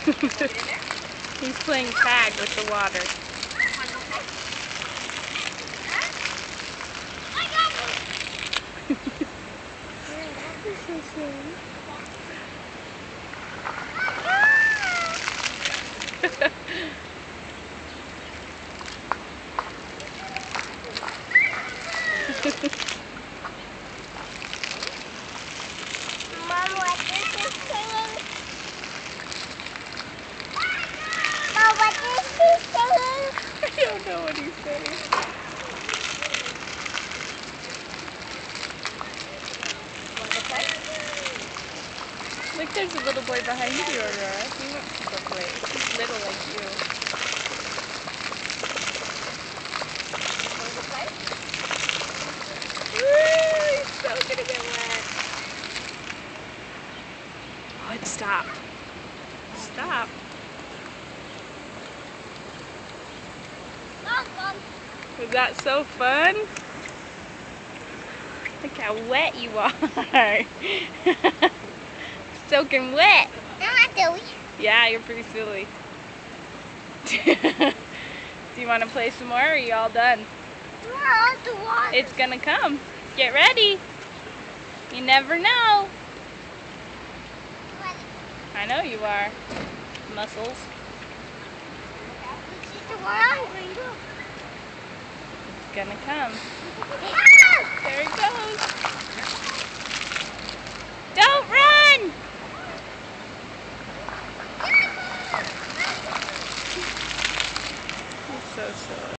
He's playing tag with the water. Mom, what is he saying? Mom, what is he saying? I don't know what he's saying. Look, there's a little boy behind you, Aurora. He wants to go play. He's little like you. Woo, he's so gonna get wet. Oh, it stopped. Stop. Was that so fun? Look how wet you are. Soaking wet. I'm not silly. Yeah, you're pretty silly. Do you want to play some more, or are you all done? No, the water. It's gonna come. Get ready. You never know. I know you are. Muscles. This is the water. It's gonna come. There it goes. Don't run! You're so silly.